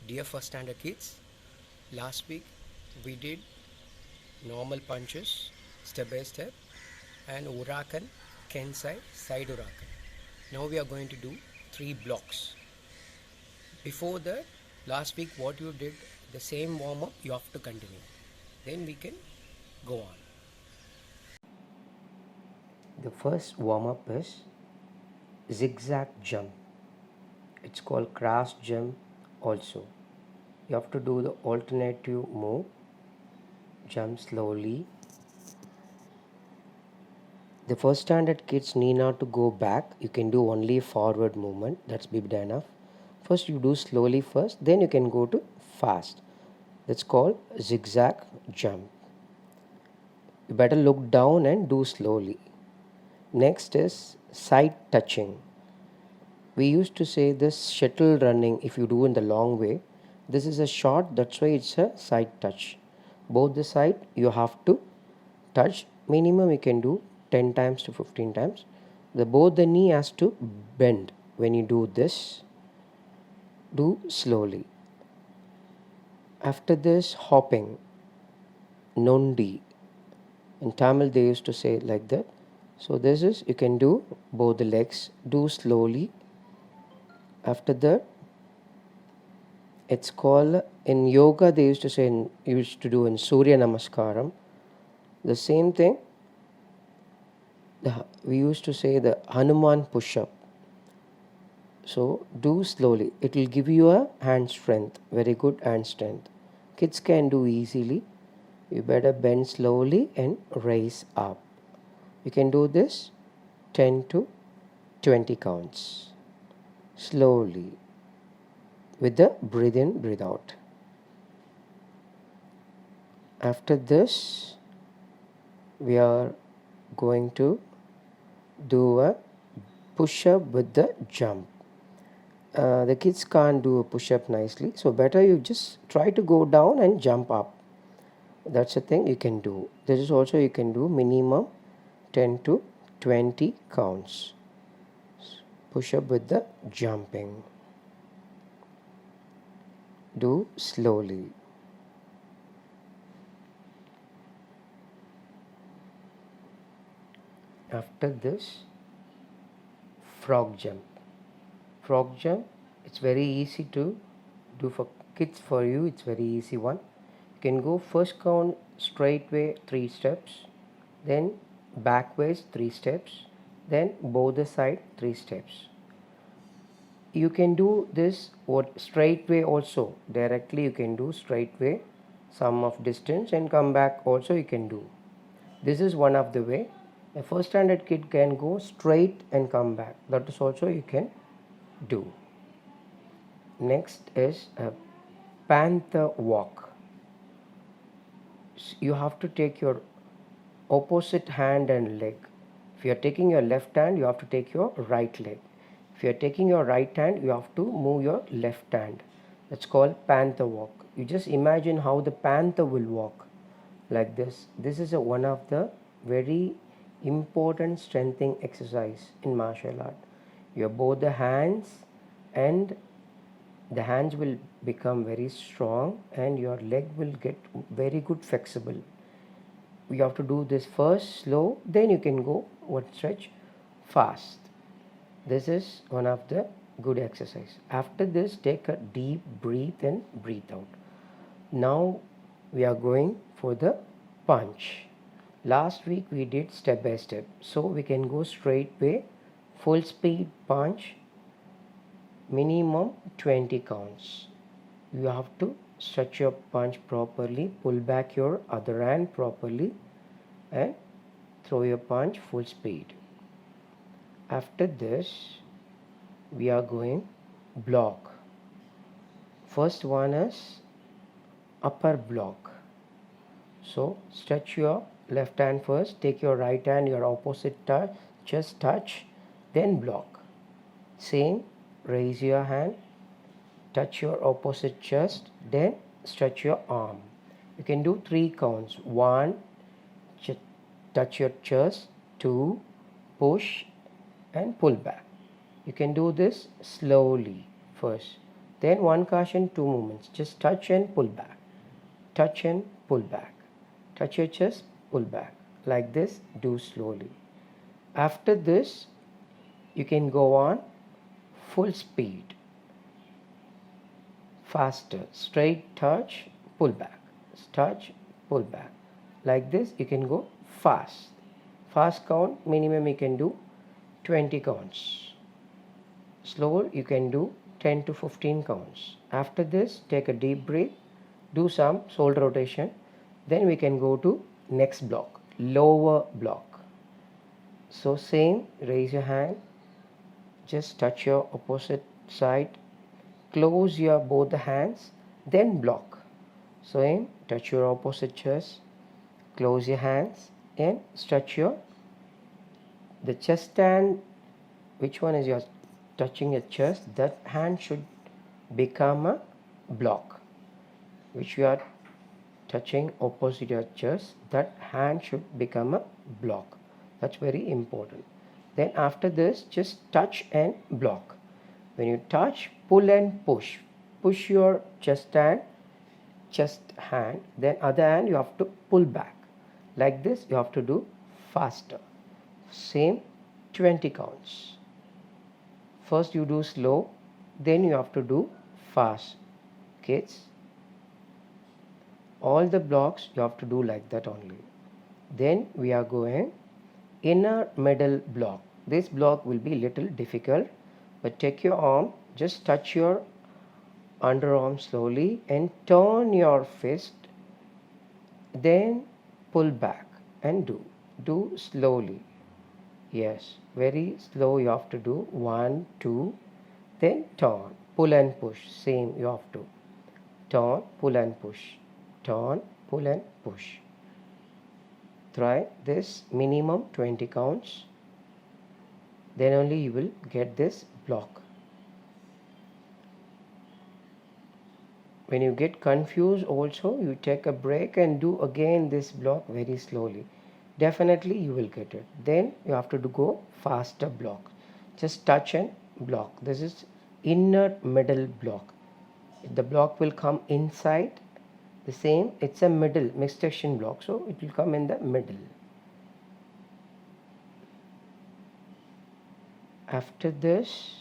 Dear first standard kids, last week we did normal punches step by step and Urakan, Kensai, side Urakan. Now we are going to do 3 blocks. Before that, last week what you did, the same warm up you have to continue. Then we can go on. The first warm up is zigzag jump. It's called cross jump also. You have to do the alternative move. Jump slowly. The first standard kids need not to go back. You can do only forward movement. That's big enough. First you do slowly first, then you can go to fast. That's called zigzag jump. You better look down and do slowly. Next is side touching. We used to say this shuttle running if you do in the long way. This is a short, that's why it's a side touch. Both the side you have to touch. Minimum you can do 10 times to 15 times. Both the knee has to bend. When you do this, do slowly. After this, hopping, nondi. In Tamil they used to say it like that. So this is, you can do both the legs, do slowly. After that, it's called, in yoga they used to say, used to do in Surya Namaskaram. The same thing, we used to say the Hanuman push-up. So do slowly. It will give you a hand strength, very good hand strength. Kids can do easily. You better bend slowly and raise up. You can do this 10 to 20 counts. Slowly. With the breathe in, breathe out. After this, we are going to do a push-up with the jump. The kids can't do a push-up nicely, so better you just try to go down and jump up. That's the thing you can do. This is also you can do minimum 10 to 20 counts. Push-up with the jumping. Do slowly. After this, frog jump. Frog jump, it's very easy to do for kids. For you, it's very easy one. You can go first count straight way 3 steps, then backwards 3 steps, then both the side 3 steps. You can do this straight way also. Directly you can do straight way, some of distance, and come back also you can do. This is one of the way. A first standard kid can go straight and come back. That is also you can do. Next is a panther walk. You have to take your opposite hand and leg. If you are taking your left hand, you have to take your right leg. If you are taking your right hand, you have to move your left hand. That's called panther walk. You just imagine how the panther will walk like this. This is one of the very important strengthening exercise in martial art. Your both the hands, and the hands will become very strong and your leg will get very good flexible. You have to do this first slow, then you can go one stretch fast. This is one of the good exercise. After this, take a deep breath and breathe out. Now we are going for the punch. Last week we did step by step, so we can go straight way, full speed punch, minimum 20 counts. You have to stretch your punch properly, pull back your other hand properly, and throw your punch full speed. After this, we are going block. First one is upper block. So stretch your left hand first, take your right hand, your opposite touch, just touch, then block. Same, raise your hand, touch your opposite chest, then stretch your arm. You can do 3 counts. 1, touch your chest, 2, push and pull back. You can do this slowly first. Then one caution, two movements. Just touch and pull back. Touch and pull back. Touch your chest, pull back. Like this, do slowly. After this, you can go on full speed. Faster. Straight touch, pull back. Touch, pull back. Like this, you can go fast. Fast count, minimum you can do 20 counts. Slower, you can do 10 to 15 counts. After this, take a deep breath, do some shoulder rotation. Then we can go to next block, lower block. So same, raise your hand, just touch your opposite side, close your both the hands, then block. Same, touch your opposite chest, close your hands and stretch your the chest stand. Which one is your touching your chest? That hand should become a block. Which you are touching opposite your chest, that hand should become a block. That's very important. Then after this, just touch and block. When you touch, pull and push. Push your chest hand, then other hand you have to pull back. Like this you have to do faster. Same 20 counts. First you do slow, then you have to do fast. Kids, all the blocks you have to do like that only. Then we are going inner middle block. This block will be little difficult, but take your arm, just touch your underarm slowly and turn your fist, then pull back and do slowly. Yes, very slow you have to do. 1 2, then turn, pull and push. Same you have to turn, pull and push, turn, pull and push. Try this minimum 20 counts, then only you will get this block. When you get confused also, you take a break and do again this block very slowly. Definitely you will get it. Then you have to go faster block. Just touch and block. This is inner middle block. The block will come inside. The same, it's a middle mixed action block, so it will come in the middle. After this,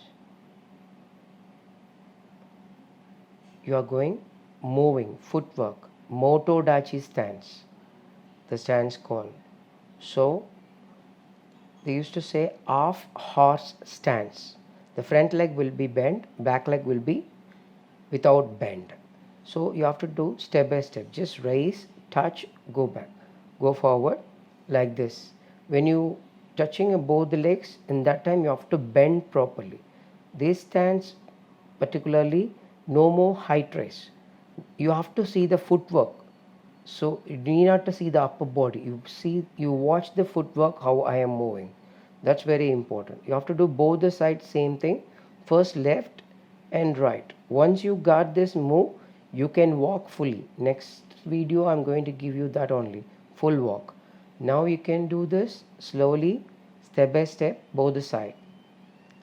you are going moving footwork, motodachi stance, the stance called. So they used to say half horse stance. The front leg will be bent, back leg will be without bend. So you have to do step by step. Just raise, touch, go back, go forward like this. When you touching both the legs, in that time you have to bend properly. This stance particularly, no more height raise. You have to see the footwork. So you need not to see the upper body. You watch the footwork, how I am moving. That's very important. You have to do both the sides same thing. First left and right. Once you got this move, you can walk fully. Next video I'm going to give you that only, full walk. Now you can do this slowly, step by step, both the side,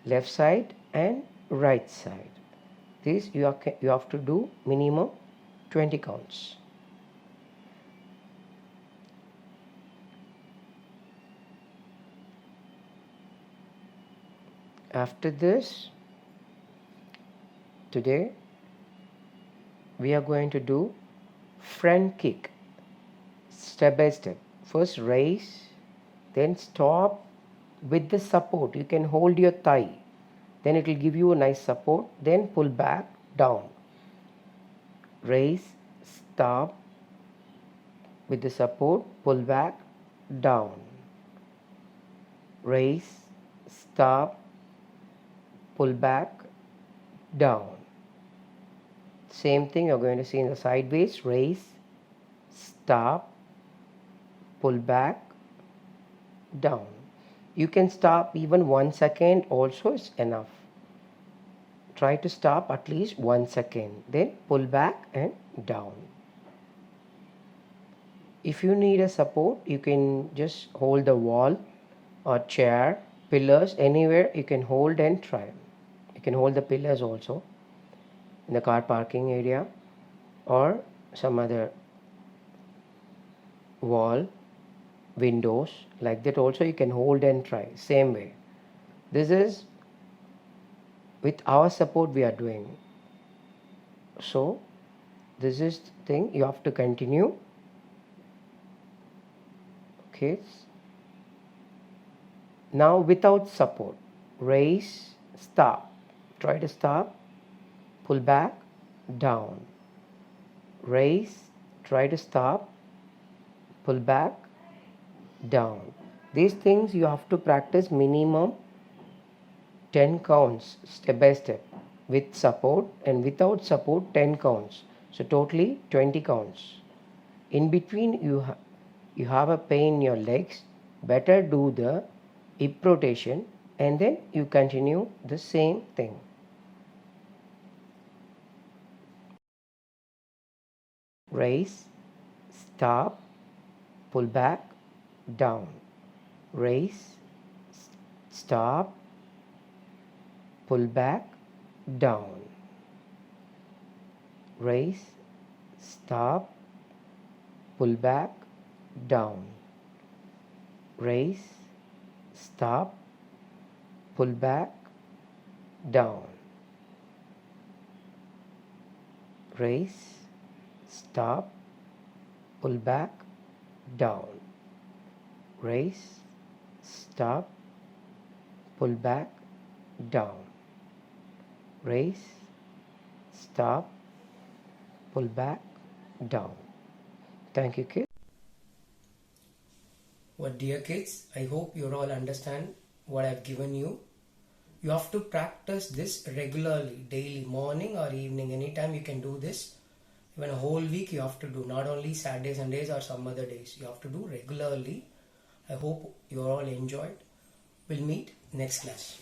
left side and right side. This you have to do minimum 20 counts. After this, today we are going to do front kick, step by step. First raise, then stop with the support. You can hold your thigh, then it will give you a nice support. Then pull back, down, raise, stop with the support, pull back, down, raise, stop, pull back, down. Same thing you're going to see in the sideways. Raise, stop, pull back, down. You can stop even 1 second also is enough. Try to stop at least 1 second, then pull back and down. If you need a support, you can just hold the wall or chair, pillars, anywhere you can hold and try. You can hold the pillars also. in the car parking area or some other wall, windows, like that also you can hold and try, same way. This is with our support we are doing. So this is the thing you have to continue. Okay, now without support, raise, stop, try to stop, pull back, down, raise, try to stop, pull back, down. These things you have to practice minimum 10 counts step by step, with support, and without support 10 counts, so totally 20 counts. In between you have a pain in your legs, better do the hip rotation and then you continue the same thing. Raise, stop, pull back, down, raise, stop, pull back, down, raise, stop, pull back, down, raise, stop, pull back, down, raise, stop, pull back, down, raise, stop, pull back, down, raise, stop, pull back, down. Thank you, kids. Well, dear kids, I hope you all understand what I've given you. You have to practice this regularly, daily, morning or evening, anytime you can do this. Even a whole week you have to do, not only Saturdays, Sundays or some other days. You have to do regularly. I hope you all enjoyed. We'll meet next class.